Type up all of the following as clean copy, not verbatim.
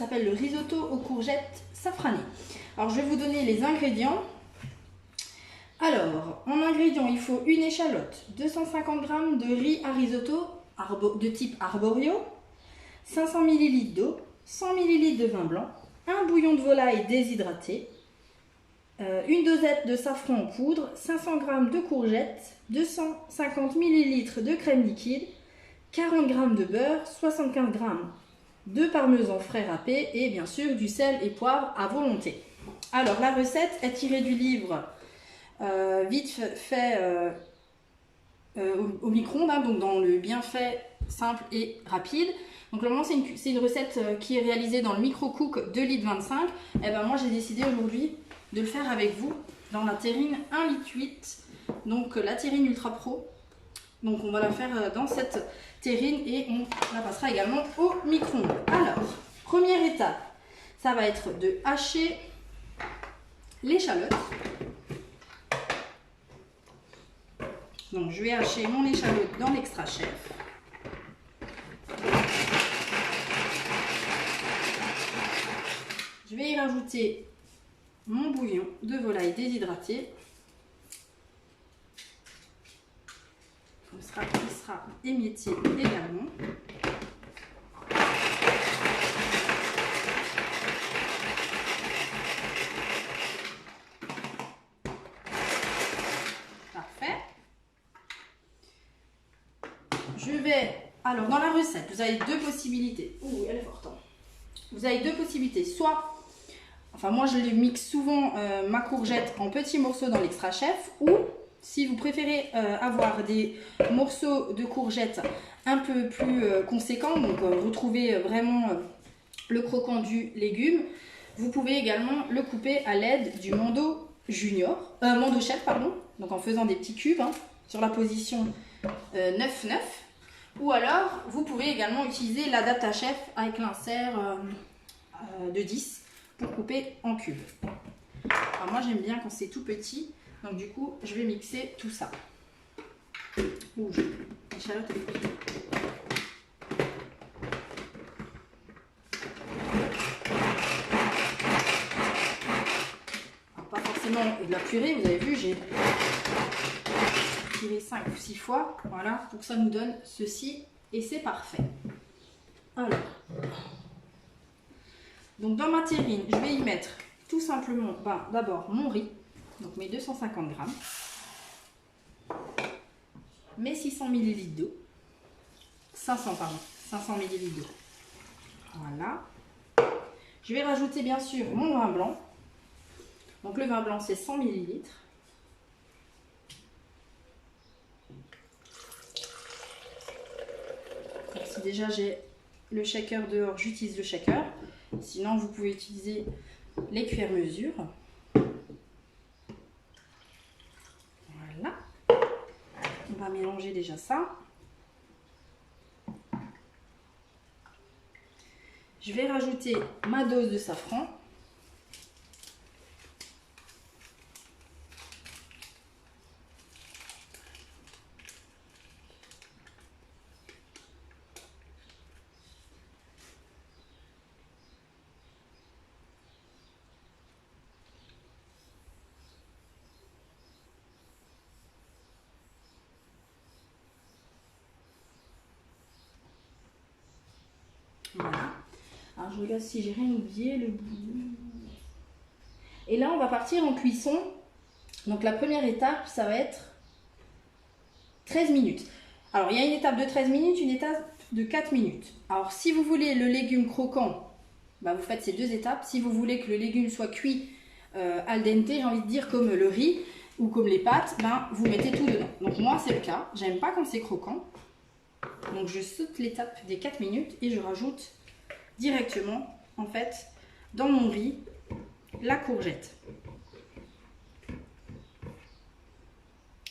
s'appelle le risotto aux courgettes safranées. Alors, je vais vous donner les ingrédients. Alors, en ingrédients, il faut une échalote, 250 g de riz à risotto de type arborio, 500 ml d'eau, 100 ml de vin blanc, un bouillon de volaille déshydraté, une dosette de safran en poudre, 500 g de courgettes, 250 ml de crème liquide, 40 g de beurre, 75 g de parmesan frais râpé et bien sûr du sel et poivre à volonté. Alors la recette est tirée du livre vite fait au micro-ondes, hein, donc dans le bienfait simple et rapide. Donc normalement c'est une recette qui est réalisée dans le micro-cook 2,25 litres. Et ben moi j'ai décidé aujourd'hui de le faire avec vous dans la terrine 1,8 litre, donc la terrine Ultra Pro. Donc on va la faire dans cette terrine et on la passera également au micro-ondes. Alors, première étape, ça va être de hacher l'échalote. Donc je vais hacher mon échalote dans l'extra chef. Je vais y rajouter mon bouillon de volaille déshydraté. Il sera émietté également. Parfait. Je vais... Alors, dans la recette, vous avez deux possibilités. Ouh, elle est forte. Hein. Vous avez deux possibilités. Soit... Enfin, moi, je les mixe souvent ma courgette en petits morceaux dans l'extra chef. Ou, si vous préférez avoir des morceaux de courgette un peu plus conséquents, donc retrouver vraiment le croquant du légume, vous pouvez également le couper à l'aide du mando chef, pardon. Donc en faisant des petits cubes hein, sur la position 9-9. Ou alors, vous pouvez également utiliser la data chef avec l'insert de 10 pour couper en cubes. Alors moi j'aime bien quand c'est tout petit, donc du coup je vais mixer tout ça. Ouh, l'échalote est petite. Alors pas forcément de la purée, vous avez vu, j'ai tiré 5 ou 6 fois, voilà, pour que ça nous donne ceci et c'est parfait. Alors, donc dans ma terrine, je vais y mettre tout simplement d'abord mon riz, donc mes 250 g, mes 600 ml d'eau, 500 ml d'eau. Voilà. Je vais rajouter bien sûr mon vin blanc. Donc le vin blanc c'est 100 ml. Donc, si déjà j'ai le shaker dehors, j'utilise le shaker. Sinon, vous pouvez utiliser les cuillères mesure. Voilà. On va mélanger déjà ça. Je vais rajouter ma dose de safran. Voilà. Alors je regarde si j'ai rien oublié. Et là on va partir en cuisson. Donc la première étape ça va être 13 minutes. Alors il y a une étape de 13 minutes, une étape de 4 minutes. Alors si vous voulez le légume croquant, vous faites ces deux étapes. Si vous voulez que le légume soit cuit al dente, j'ai envie de dire comme le riz ou comme les pâtes, vous mettez tout dedans. Donc moi c'est le cas, j'aime pas quand c'est croquant. Donc je saute l'étape des 4 minutes et je rajoute directement en fait dans mon riz la courgette.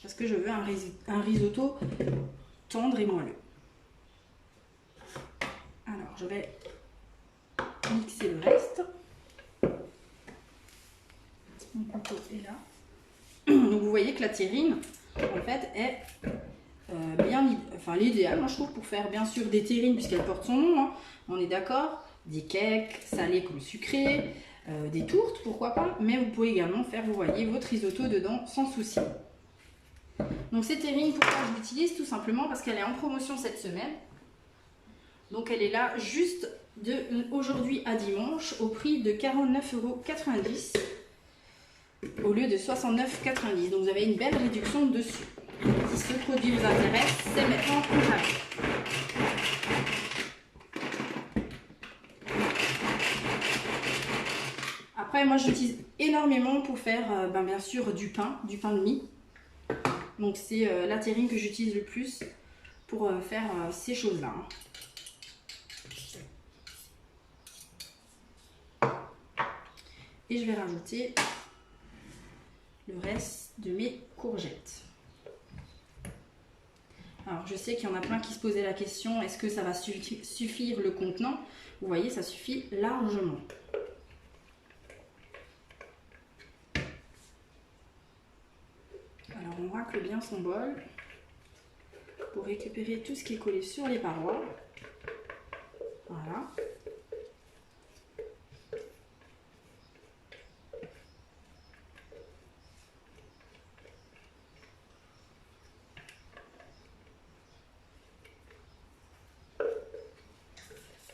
Parce que je veux un risotto tendre et moelleux. Alors je vais mixer le reste. Mon couteau est là. Donc vous voyez que la terrine en fait est l'idéal, moi je trouve, pour faire bien sûr des terrines puisqu'elle porte son nom, hein, on est d'accord, des cakes salés comme sucrés, des tourtes, pourquoi pas, mais vous pouvez également faire, vous voyez, votre risotto dedans sans souci. Donc cette terrine, pourquoi je l'utilise? Tout simplement parce qu'elle est en promotion cette semaine. Donc elle est là juste de aujourd'hui à dimanche au prix de 49,90 € au lieu de 69,90 €. Donc vous avez une belle réduction dessus. Si ce produit vous intéresse, c'est maintenant ou jamais. Après, moi j'utilise énormément pour faire bien sûr du pain de mie. Donc c'est la terrine que j'utilise le plus pour faire ces choses-là. Et je vais rajouter le reste de mes courgettes. Alors je sais qu'il y en a plein qui se posaient la question, est-ce que ça va suffire le contenant? Vous voyez, ça suffit largement. Alors on racle bien son bol pour récupérer tout ce qui est collé sur les parois. Voilà.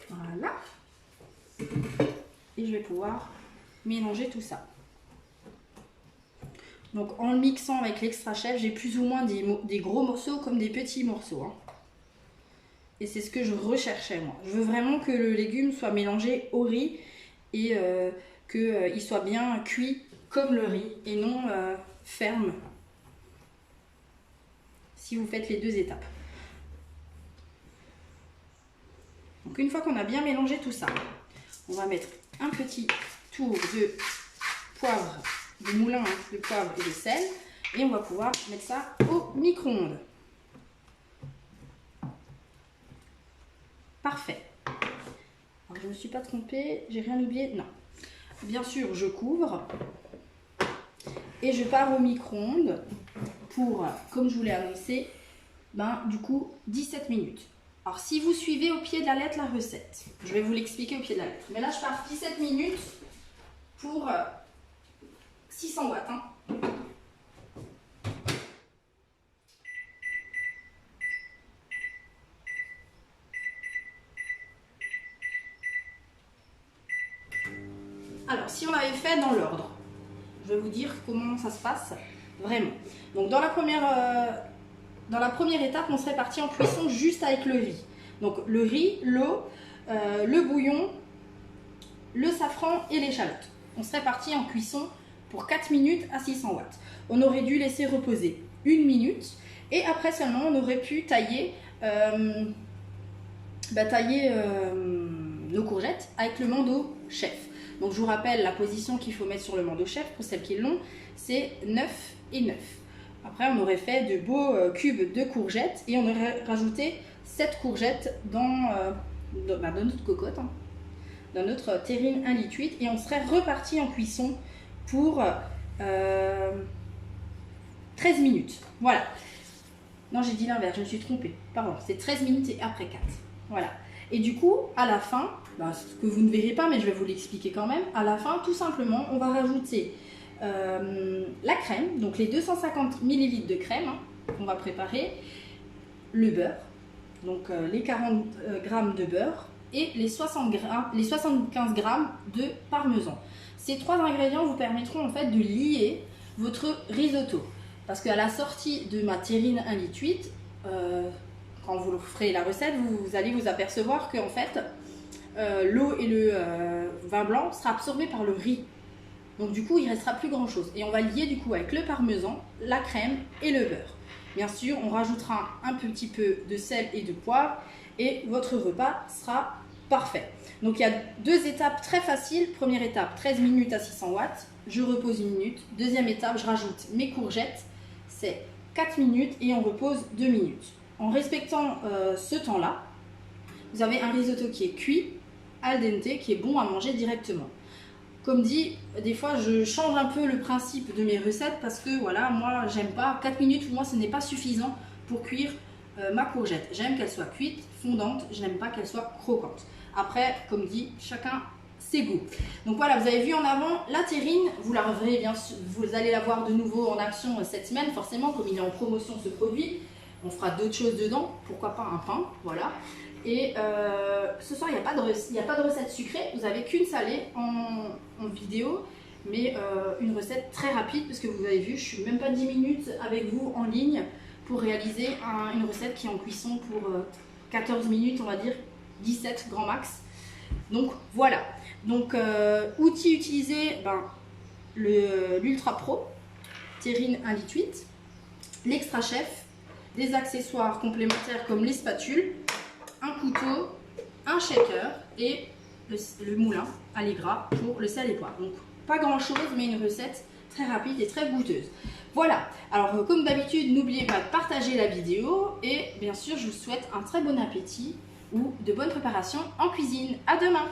Voilà. Et je vais pouvoir mélanger tout ça. Donc en le mixant avec l'extra chef, j'ai plus ou moins des gros morceaux comme des petits morceaux. Hein. Et c'est ce que je recherchais moi. Je veux vraiment que le légume soit mélangé au riz et qu'il soit bien cuit comme le riz et non ferme si vous faites les deux étapes. Donc une fois qu'on a bien mélangé tout ça, on va mettre un petit tour de poivre, de moulin de poivre et de sel et on va pouvoir mettre ça au micro-ondes. Parfait. Alors, je ne me suis pas trompée, j'ai rien oublié, non. Bien sûr, je couvre et je pars au micro-ondes pour, comme je vous l'ai annoncé, du coup 17 minutes. Alors si vous suivez au pied de la lettre la recette, je vais vous l'expliquer au pied de la lettre. Mais là je pars 17 minutes pour 600 watts. Hein. Alors si on avait fait dans l'ordre, je vais vous dire comment ça se passe vraiment. Donc dans la première étape, on serait parti en cuisson juste avec le riz. Donc le riz, l'eau, le bouillon, le safran et l'échalote. On serait parti en cuisson pour 4 minutes à 600 watts. On aurait dû laisser reposer 1 minute et après seulement on aurait pu tailler, nos courgettes avec le mando chef. Donc je vous rappelle la position qu'il faut mettre sur le mando chef pour celles qui l'ont, c'est 9 et 9. Après, on aurait fait de beaux cubes de courgettes et on aurait rajouté 7 courgettes dans notre cocotte, hein, dans notre terrine 1,8 litre et on serait reparti en cuisson pour 13 minutes. Voilà. Non, j'ai dit l'inverse, je me suis trompée. Pardon, c'est 13 minutes et après 4. Voilà. Et du coup, à la fin, ce que vous ne verrez pas, mais je vais vous l'expliquer quand même, à la fin, tout simplement, on va rajouter la crème, donc les 250 ml de crème qu'on va préparer, le beurre, donc les 40 g de beurre et les 75 g de parmesan. Ces 3 ingrédients vous permettront en fait de lier votre risotto. Parce qu'à la sortie de ma terrine 1,8 litre, quand vous ferez la recette, vous allez vous apercevoir que en fait, l'eau et le vin blanc sera absorbé par le riz. Donc du coup, il ne restera plus grand chose. Et on va lier du coup avec le parmesan, la crème et le beurre. Bien sûr, on rajoutera un petit peu de sel et de poivre et votre repas sera parfait. Donc il y a 2 étapes très faciles. Première étape, 13 minutes à 600 watts. Je repose 1 minute. Deuxième étape, je rajoute mes courgettes. C'est 4 minutes et on repose 2 minutes. En respectant ce temps-là, vous avez un risotto qui est cuit, al dente, qui est bon à manger directement. Comme dit, des fois je change un peu le principe de mes recettes parce que voilà, moi j'aime pas, 4 minutes pour moi ce n'est pas suffisant pour cuire ma courgette. J'aime qu'elle soit cuite, fondante, je n'aime pas qu'elle soit croquante. Après, comme dit, chacun ses goûts. Donc voilà, vous avez vu en avant la terrine, vous la reverrez bien sûr, vous allez la voir de nouveau en action cette semaine, forcément, comme il est en promotion ce produit. On fera d'autres choses dedans, pourquoi pas un pain, voilà. Et ce soir, il n'y a pas de recette sucrée, vous n'avez qu'une salée en vidéo, mais une recette très rapide, parce que vous avez vu, je suis même pas 10 minutes avec vous en ligne pour réaliser une recette qui est en cuisson pour 14 minutes, on va dire 17 grand max. Donc voilà, donc outils utilisés, l'Ultra Pro, terrine 1,8 litre, l'Extra Chef, des accessoires complémentaires comme les spatules, un couteau, un shaker et le moulin à l'égras pour le sel et poivre. Donc pas grand chose, mais une recette très rapide et très goûteuse. Voilà, alors comme d'habitude, n'oubliez pas de partager la vidéo et bien sûr je vous souhaite un très bon appétit ou de bonnes préparations en cuisine. À demain!